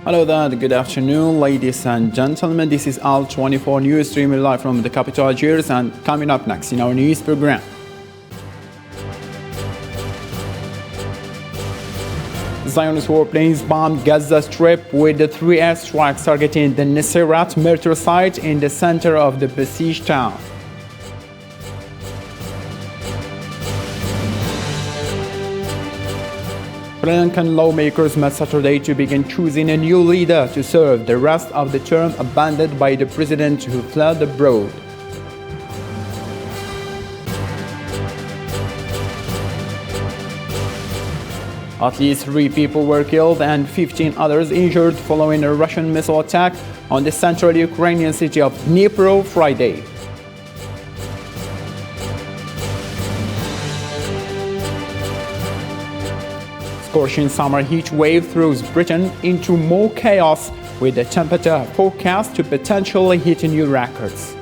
Hello there, good afternoon, ladies and gentlemen. This is Al 24 News streaming live from the capital Algiers, and coming up next in our news program. Zionist warplanes bombed Gaza Strip with the 3 airstrikes targeting the Nuseirat military site in the center of the besieged town. Sri Lankan lawmakers met Saturday to begin choosing a new leader to serve the rest of the term abandoned by the president who fled abroad. At least 3 people were killed and 15 others injured following a Russian missile attack on the central Ukrainian city of Dnipro Friday. Scorching summer heat wave throws Britain into more chaos, with the temperature forecast to potentially hit new records.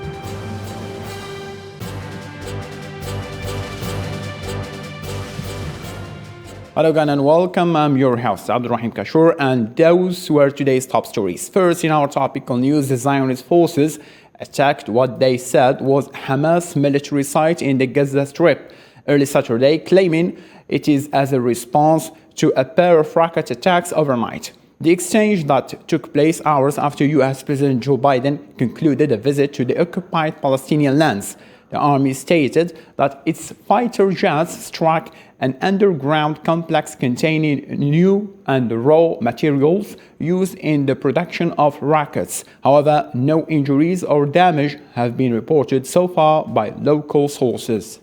Hello again and welcome. I'm your host Abdulrahim Kashur, and those were today's top stories. First, in our topical news, the Zionist forces attacked what they said was Hamas military site in the Gaza Strip early Saturday, claiming it is as a response to a pair of rocket attacks overnight. The exchange that took place hours after U.S. President Joe Biden concluded a visit to the occupied Palestinian lands. The army stated that its fighter jets struck an underground complex containing new and raw materials used in the production of rockets. However, no injuries or damage have been reported so far by local sources.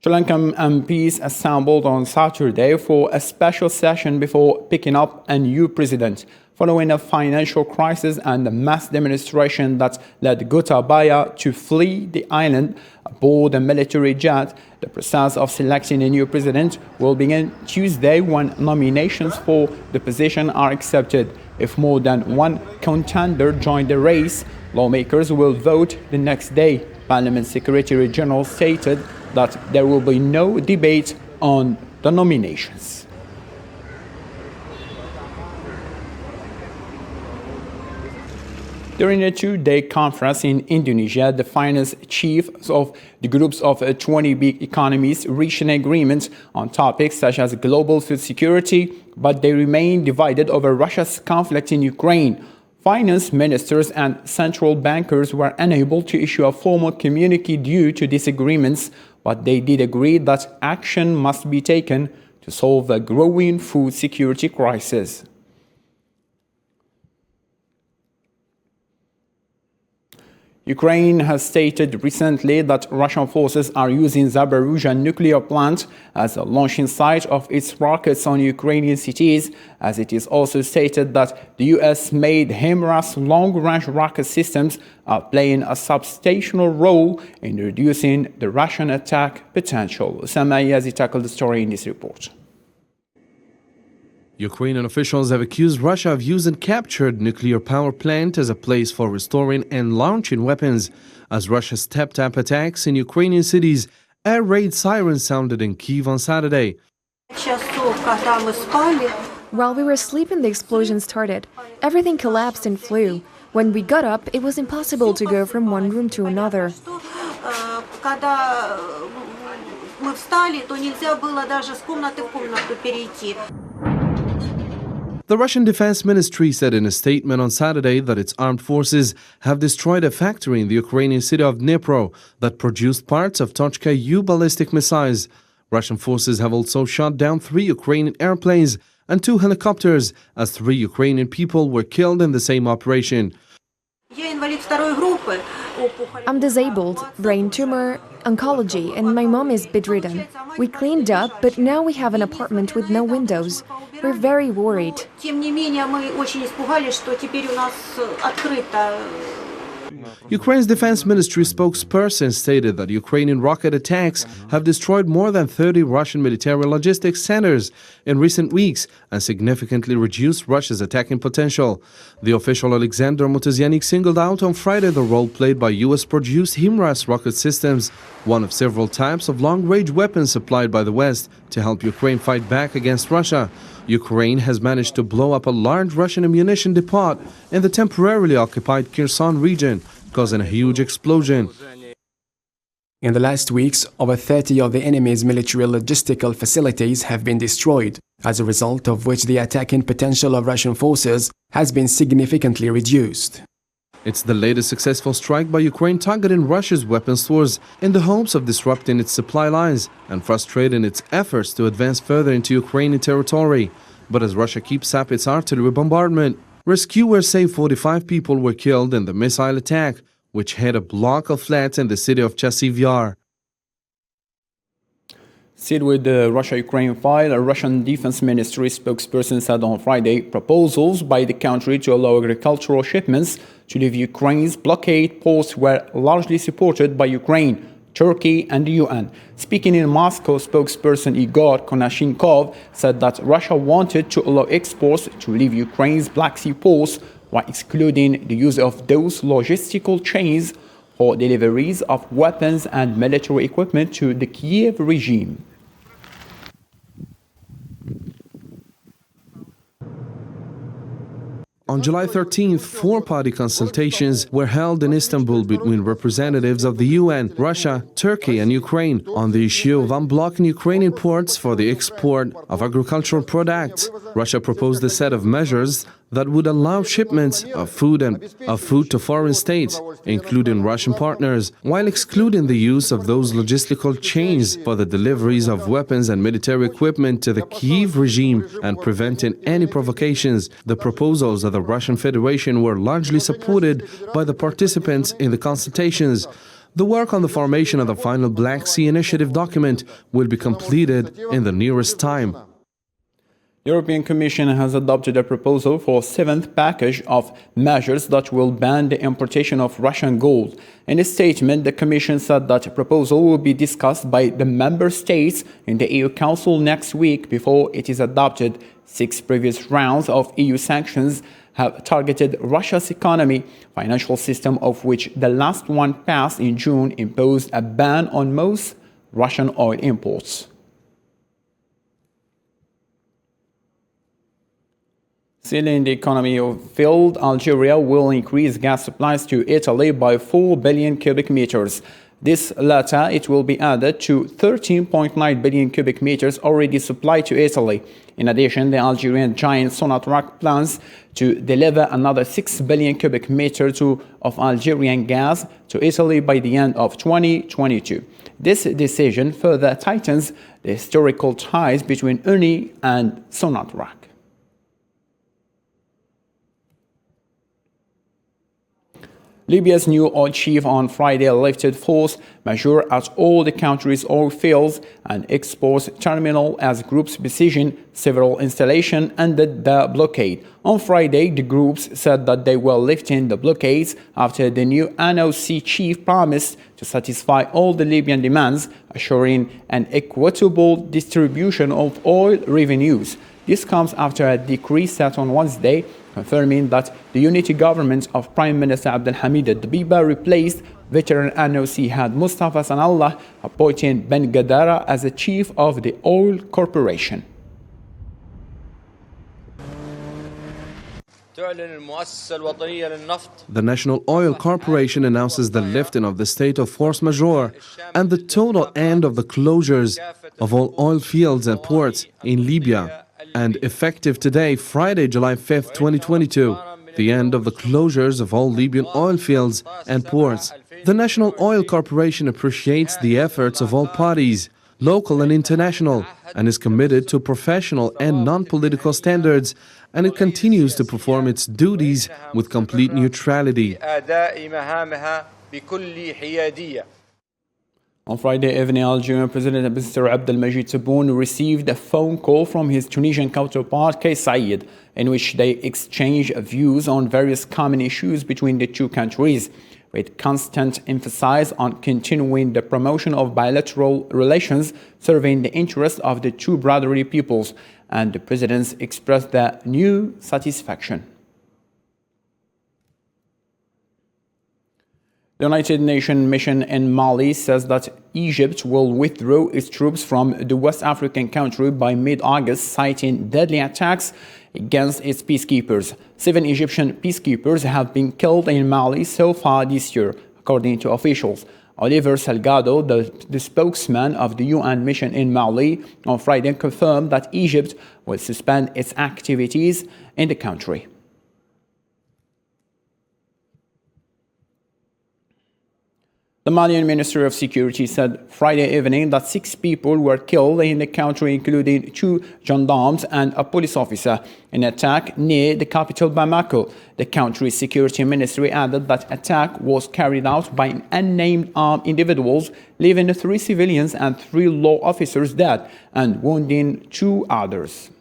Sri Lankan MPs assembled on Saturday for a special session before picking up a new president, following a financial crisis and a mass demonstration that led Gotabaya to flee the island aboard a military jet. The process of selecting a new president will begin Tuesday when nominations for the position are accepted. If more than one contender join the race, lawmakers will vote the next day. Parliament Secretary General stated that there will be no debate on the nominations. During a 2-day conference in Indonesia, the finance chiefs of the groups of 20 big economies reached an agreement on topics such as global food security, but they remain divided over Russia's conflict in Ukraine. Finance ministers and central bankers were unable to issue a formal communique due to disagreements, but they did agree that action must be taken to solve the growing food security crisis. Ukraine has stated recently that Russian forces are using Zaporizhzhia nuclear plant as a launching site of its rockets on Ukrainian cities, as it is also stated that the US-made HIMARS long-range rocket systems are playing a substantial role in reducing the Russian attack potential. Samayazi tackled the story in this report. Ukrainian officials have accused Russia of using captured nuclear power plant as a place for restoring and launching weapons. As Russia stepped up attacks in Ukrainian cities, air raid sirens sounded in Kyiv on Saturday. While we were asleep, the explosion started. Everything collapsed and flew. When we got up, it was impossible to go from one room to another. The Russian Defense Ministry said in a statement on Saturday that its armed forces have destroyed a factory in the Ukrainian city of Dnipro that produced parts of Tochka-U ballistic missiles. Russian forces have also shot down 3 Ukrainian airplanes and 2 helicopters, as 3 Ukrainian people were killed in the same operation. I'm disabled, brain tumor, oncology, and my mom is bedridden. We cleaned up, but now we have an apartment with no windows. We're very worried. Ukraine's defense ministry spokesperson stated that Ukrainian rocket attacks have destroyed more than 30 Russian military logistics centers in recent weeks and significantly reduced Russia's attacking potential. The official Alexander Mutazyanik singled out on Friday the role played by US-produced HIMARS rocket systems, one of several types of long-range weapons supplied by the West to help Ukraine fight back against Russia. Ukraine has managed to blow up a large Russian ammunition depot in the temporarily occupied Kherson region, causing a huge explosion. In the last weeks, over 30 of the enemy's military logistical facilities have been destroyed, as a result of which the attacking potential of Russian forces has been significantly reduced. It's the latest successful strike by Ukraine targeting Russia's weapons stores in the hopes of disrupting its supply lines and frustrating its efforts to advance further into Ukrainian territory. But as Russia keeps up its artillery bombardment, rescuers say 45 people were killed in the missile attack, which hit a block of flats in the city of Chasiv Yar. Still with the Russia-Ukraine file, a Russian Defense Ministry spokesperson said on Friday proposals by the country to allow agricultural shipments to leave Ukraine's blockade posts were largely supported by Ukraine, Turkey and the UN. Speaking in Moscow, spokesperson Igor Konashenkov said that Russia wanted to allow exports to leave Ukraine's Black Sea ports while excluding the use of those logistical chains for deliveries of weapons and military equipment to the Kiev regime. On July 13th, four-party consultations were held in Istanbul between representatives of the UN, Russia, Turkey and Ukraine on the issue of unblocking Ukrainian ports for the export of agricultural products. Russia proposed a set of measures that would allow shipments of food to foreign states, including Russian partners, while excluding the use of those logistical chains for the deliveries of weapons and military equipment to the Kyiv regime and preventing any provocations. The proposals of the Russian Federation were largely supported by the participants in the consultations. The work on the formation of the final Black Sea Initiative document will be completed in the nearest time. The European Commission has adopted a proposal for a seventh package of measures that will ban the importation of Russian gold. In a statement, the Commission said that a proposal will be discussed by the member states in the EU Council next week before it is adopted. 6 previous rounds of EU sanctions have targeted Russia's economy, financial system of which the last one passed in June imposed a ban on most Russian oil imports. Still in the economy field, Algeria will increase gas supplies to Italy by 4 billion cubic meters. This latter, it will be added to 13.9 billion cubic meters already supplied to Italy. In addition, the Algerian giant Sonatrach plans to deliver another 6 billion cubic meters of Algerian gas to Italy by the end of 2022. This decision further tightens the historical ties between Eni and Sonatrach. Libya's new oil chief on Friday lifted force majeure at all the country's oil fields and exports terminal as groups besieging several installations ended the blockade. On Friday, the groups said that they were lifting the blockades after the new NOC chief promised to satisfy all the Libyan demands, assuring an equitable distribution of oil revenues. This comes after a decree set on Wednesday confirming that the unity government of Prime Minister Abdelhamid Dbeibah replaced veteran NOC head Mustafa Sanallah, appointing Ben Gadara as the chief of the oil corporation. The National Oil Corporation announces the lifting of the state of force majeure and the total end of the closures of all oil fields and ports in Libya. And effective today, Friday, July 5th, 2022, the end of the closures of all Libyan oil fields and ports. The National Oil Corporation appreciates the efforts of all parties, local and international, and is committed to professional and non-political standards, and it continues to perform its duties with complete neutrality. On Friday evening, Algerian President Mr. Abdelmajid Tebboune received a phone call from his Tunisian counterpart Kais Saied, in which they exchanged views on various common issues between the two countries. with constant emphasis on continuing the promotion of bilateral relations serving the interests of the two brotherly peoples, and the presidents expressed their new satisfaction. The United Nations mission in Mali says that Egypt will withdraw its troops from the West African country by mid-August, citing deadly attacks against its peacekeepers. 7 Egyptian peacekeepers have been killed in Mali so far this year, according to officials. Oliver Salgado, the spokesman of the UN mission in Mali, on Friday confirmed that Egypt will suspend its activities in the country. The Malian Ministry of Security said Friday evening that 6 people were killed in the country, including 2 gendarmes and a police officer, in an attack near the capital Bamako. The country's security ministry added that attack was carried out by unnamed armed individuals, leaving 3 civilians and 3 law officers dead and wounding 2 others.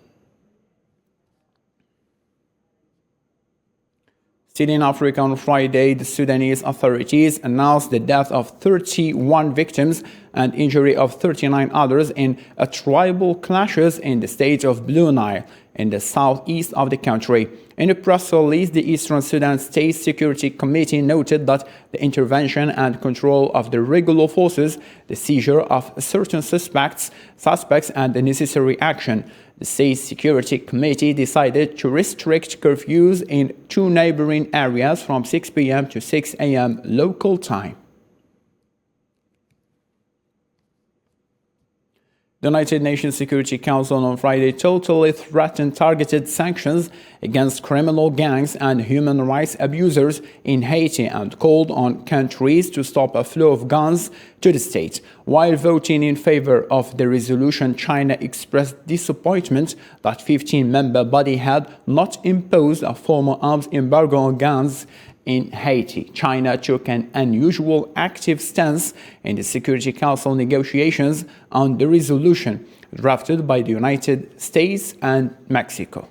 Still in Africa, on Friday, the Sudanese authorities announced the death of 31 victims and injury of 39 others in tribal clashes in the state of Blue Nile, in the southeast of the country. In a press release, the Eastern Sudan State Security Committee noted that the intervention and control of the regular forces, the seizure of certain suspects, and the necessary action. The State Security Committee decided to restrict curfews in 2 neighboring areas from 6 p.m. to 6 a.m. local time. The United Nations Security Council on Friday totally threatened targeted sanctions against criminal gangs and human rights abusers in Haiti and called on countries to stop a flow of guns to the state. While voting in favor of the resolution, China expressed disappointment that 15-member body had not imposed a formal arms embargo on guns in Haiti. China took an unusual active stance in the Security Council negotiations on the resolution drafted by the United States and Mexico.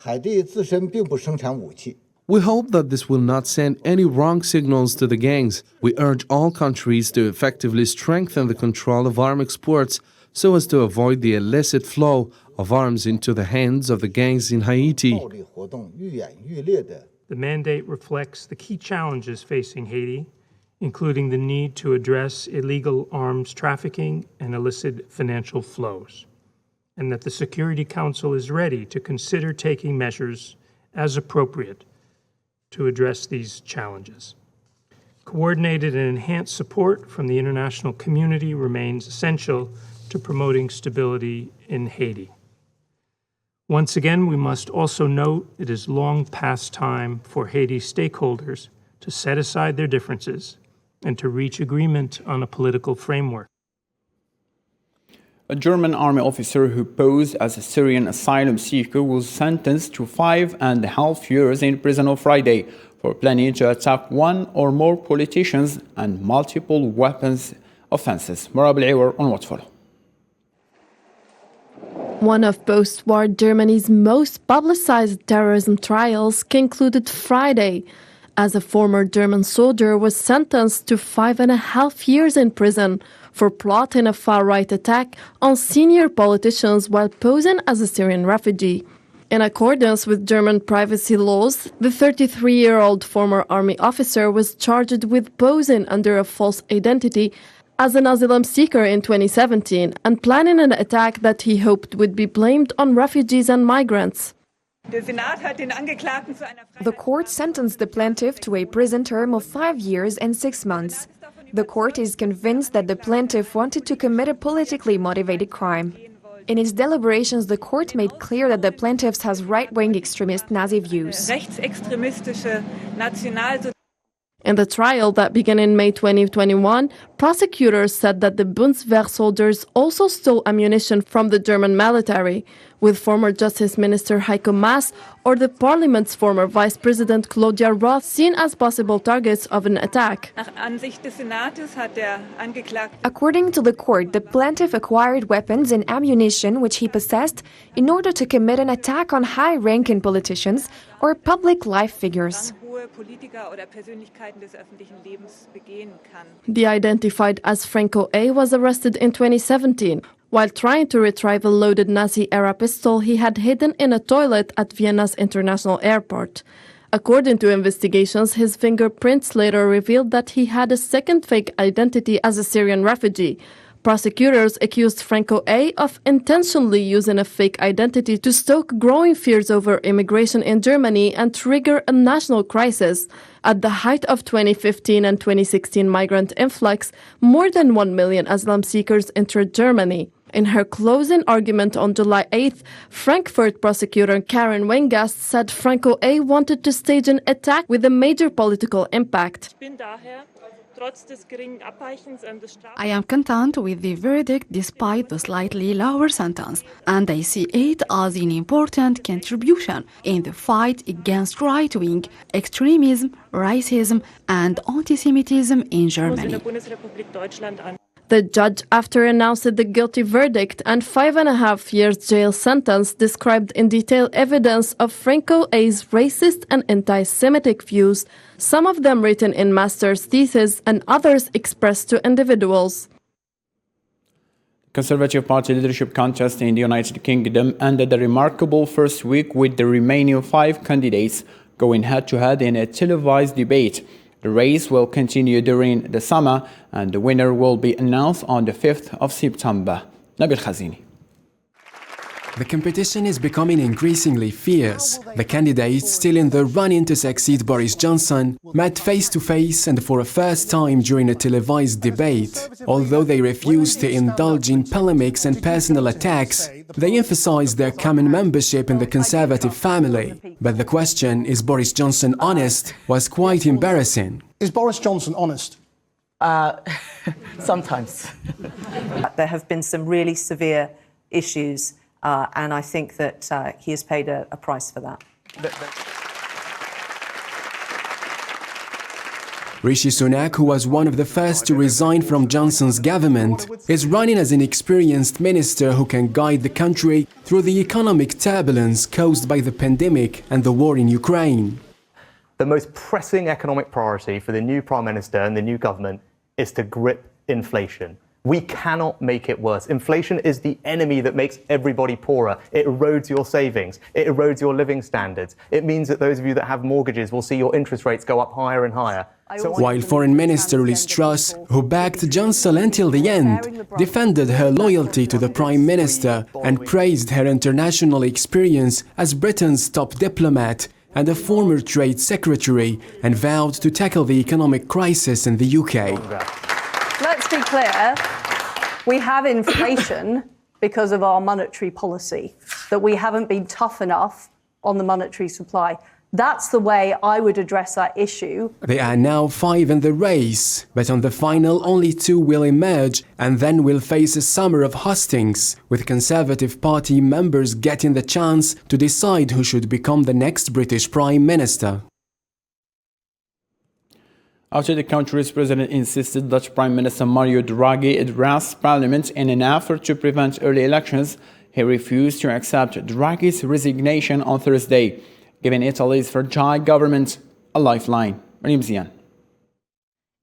We hope that this will not send any wrong signals to the gangs. We urge all countries to effectively strengthen the control of arms exports so as to avoid the illicit flow of arms into the hands of the gangs in Haiti. The mandate reflects the key challenges facing Haiti, including the need to address illegal arms trafficking and illicit financial flows, and that the Security Council is ready to consider taking measures as appropriate to address these challenges. Coordinated and enhanced support from the international community remains essential to promoting stability in Haiti. Once again, we must also note it is long past time for Haiti stakeholders to set aside their differences and to reach agreement on a political framework. A German army officer who posed as a Syrian asylum seeker was sentenced to 5.5 years in prison on Friday for planning to attack 1 or more politicians and multiple weapons offenses. Marab Al-Iwar on what follow. One of post-war Germany's most publicized terrorism trials concluded Friday, as a former German soldier was sentenced to 5.5 years in prison for plotting a far-right attack on senior politicians while posing as a Syrian refugee. In accordance with German privacy laws, the 33-year-old former army officer was charged with posing under a false identity as an asylum seeker in 2017 and planning an attack that he hoped would be blamed on refugees and migrants. The court sentenced the plaintiff to a prison term of 5 years and 6 months. The court is convinced that the plaintiff wanted to commit a politically motivated crime. In its deliberations, the court made clear that the plaintiff has right-wing extremist Nazi views. In the trial that began in May 2021, prosecutors said that the Bundeswehr soldiers also stole ammunition from the German military, with former Justice Minister Heiko Maas or the Parliament's former Vice President Claudia Roth seen as possible targets of an attack. According to the court, the plaintiff acquired weapons and ammunition which he possessed in order to commit an attack on high-ranking politicians or public life figures. The identified as Franco A. was arrested in 2017 while trying to retrieve a loaded Nazi-era pistol he had hidden in a toilet at Vienna's international airport. According to investigations, his fingerprints later revealed that he had a second fake identity as a Syrian refugee. Prosecutors accused Franco A. of intentionally using a fake identity to stoke growing fears over immigration in Germany and trigger a national crisis. At the height of 2015 and 2016 migrant influx, more than 1 million asylum seekers entered Germany. In her closing argument on July 8th, Frankfurt prosecutor Karen Wengast said Franco A. wanted to stage an attack with a major political impact. I am content with the verdict despite the slightly lower sentence, and I see it as an important contribution in the fight against right-wing extremism, racism, and anti-Semitism in Germany. The judge, after announcing the guilty verdict and 5.5 years jail sentence, described in detail evidence of Franco A.'s racist and anti-Semitic views, some of them written in master's thesis and others expressed to individuals. Conservative Party leadership contest in the United Kingdom ended a remarkable first week with the remaining 5 candidates going head-to-head in a televised debate. The race will continue during the summer and the winner will be announced on the 5th of September. Nabil Khazini. The competition is becoming increasingly fierce. The candidates still in the run-in to succeed Boris Johnson met face-to-face and for a first time during a televised debate. Although they refused to indulge in polemics and personal attacks, they emphasized their common membership in the Conservative family. But the question, is Boris Johnson honest, was quite embarrassing. Is Boris Johnson honest? Sometimes. There have been some really severe issues, and I think that he has paid a price for that. Rishi Sunak, who was one of the first to resign from Johnson's government, is running as an experienced minister who can guide the country through the economic turbulence caused by the pandemic and the war in Ukraine. The most pressing economic priority for the new Prime Minister and the new government is to grip inflation. We cannot make it worse. Inflation is the enemy that makes everybody poorer. It erodes your savings. It erodes your living standards. It means that those of you that have mortgages will see your interest rates go up higher and higher. While Foreign Minister Liz Truss, who backed Johnson until the end, defended her loyalty to the Prime Minister and praised her international experience as Britain's top diplomat and a former Trade Secretary, and vowed to tackle the economic crisis in the UK. Let's be clear, we have inflation because of our monetary policy, that we haven't been tough enough on the monetary supply. That's the way I would address that issue. There are now 5 in the race, but on the final only 2 will emerge, and then we'll face a summer of hustings, with Conservative Party members getting the chance to decide who should become the next British Prime Minister. After the country's president insisted that Prime Minister Mario Draghi address Parliament in an effort to prevent early elections, he refused to accept Draghi's resignation on Thursday, giving Italy's fragile government a lifeline. Maryam Zian.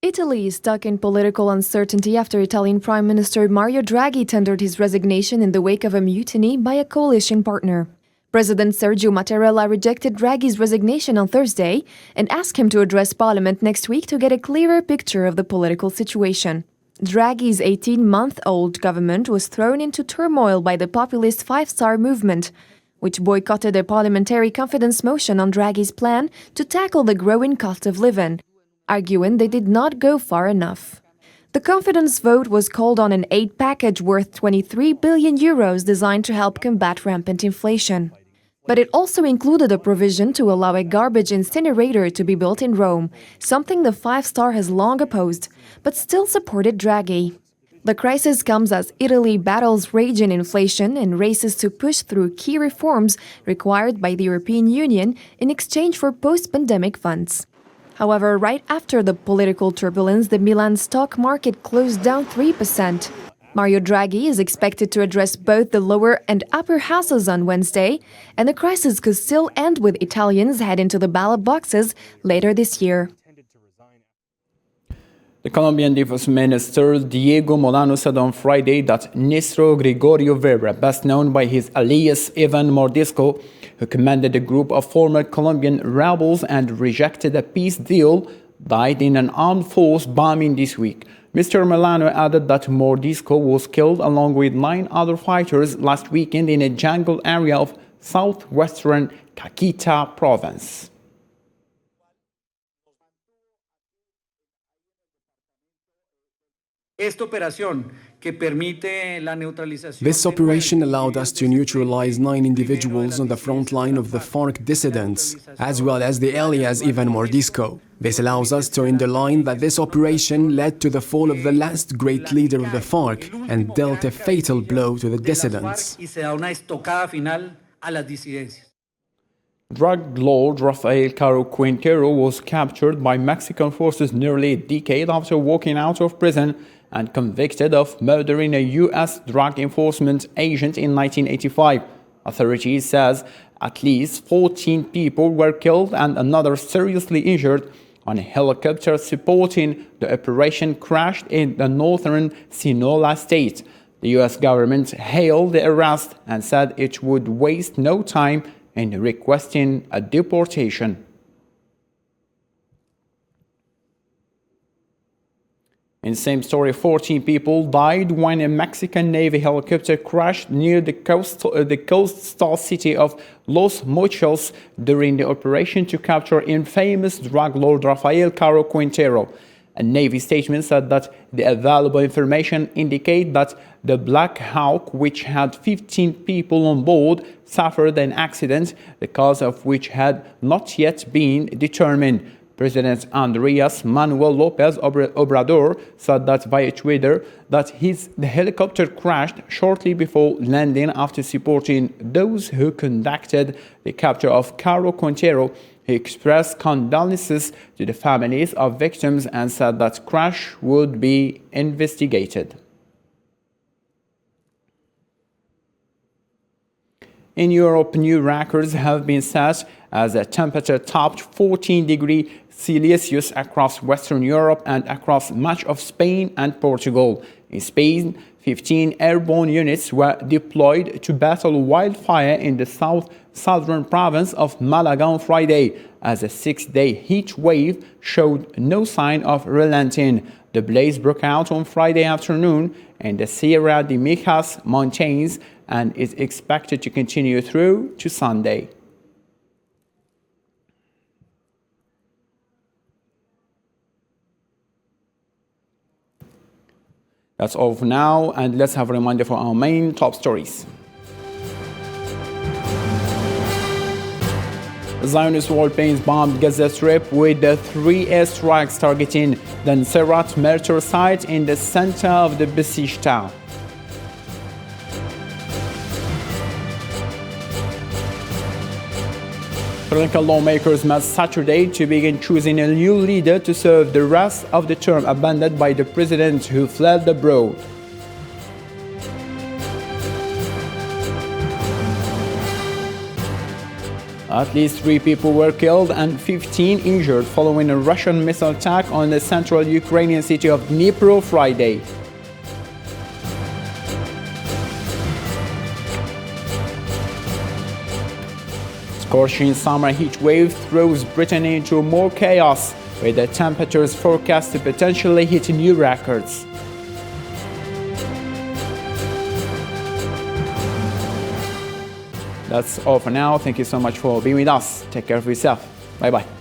Italy is stuck in political uncertainty after Italian Prime Minister Mario Draghi tendered his resignation in the wake of a mutiny by a coalition partner. President Sergio Mattarella rejected Draghi's resignation on Thursday and asked him to address Parliament next week to get a clearer picture of the political situation. Draghi's 18-month-old government was thrown into turmoil by the populist Five-Star Movement, which boycotted a parliamentary confidence motion on Draghi's plan to tackle the growing cost of living, arguing they did not go far enough. The confidence vote was called on an aid package worth €23 billion designed to help combat rampant inflation. But it also included a provision to allow a garbage incinerator to be built in Rome, something the Five-Star has long opposed, but still supported Draghi. The crisis comes as Italy battles raging inflation and races to push through key reforms required by the European Union in exchange for post-pandemic funds. However, right after the political turbulence, the Milan stock market closed down 3%. Mario Draghi is expected to address both the lower and upper houses on Wednesday, and the crisis could still end with Italians heading to the ballot boxes later this year. The Colombian Defense Minister Diego Molano said on Friday that Nistro Gregorio Vera, best known by his alias Ivan Mordisco, who commanded a group of former Colombian rebels and rejected a peace deal, died in an armed force bombing this week. Mr. Molano added that Mordisco was killed along with 9 other fighters last weekend in a jungle area of southwestern Caqueta province. This operation allowed us to neutralize 9 individuals on the front line of the FARC dissidents, as well as the alias Ivan Mordisco. This allows us to underline that this operation led to the fall of the last great leader of the FARC and dealt a fatal blow to the dissidents. Drug lord Rafael Caro Quintero was captured by Mexican forces nearly a decade after walking out of prison and convicted of murdering a U.S. drug enforcement agent in 1985. Authorities says at least 14 people were killed and another seriously injured on a helicopter supporting the operation crashed in the northern Sinaloa state. The U.S. government hailed the arrest and said it would waste no time in requesting a deportation. In the same story, 14 people died when a Mexican Navy helicopter crashed near the coastal city of Los Mochis during the operation to capture infamous drug lord Rafael Caro Quintero. A Navy statement said that the available information indicates that the Black Hawk, which had 15 people on board, suffered an accident, the cause of which had not yet been determined. President Andrés Manuel López Obrador said that via Twitter that the helicopter crashed shortly before landing after supporting those who conducted the capture of Caro Quintero. He expressed condolences to the families of victims and said that crash would be investigated. In Europe, new records have been set as the temperature topped 14 degrees Celsius across Western Europe and across much of Spain and Portugal. In Spain, 15 airborne units were deployed to battle wildfire in the southern province of Malaga on Friday, as a 6-day heat wave showed no sign of relenting. The blaze broke out on Friday afternoon in the Sierra de Mijas mountains and is expected to continue through to Sunday. That's all for now, and let's have a reminder for our main top stories. Zionist warplanes bombed Gaza Strip with 3 airstrikes targeting the Nuseirat military site in the center of the besieged town. Sri Lankan lawmakers met Saturday to begin choosing a new leader to serve the rest of the term abandoned by the president who fled abroad. At least 3 people were killed and 15 injured following a Russian missile attack on the central Ukrainian city of Dnipro Friday. Scorching summer heat wave throws Britain into more chaos, with the temperatures forecast to potentially hit new records. That's all for now. Thank you so much for being with us. Take care of yourself. Bye-bye.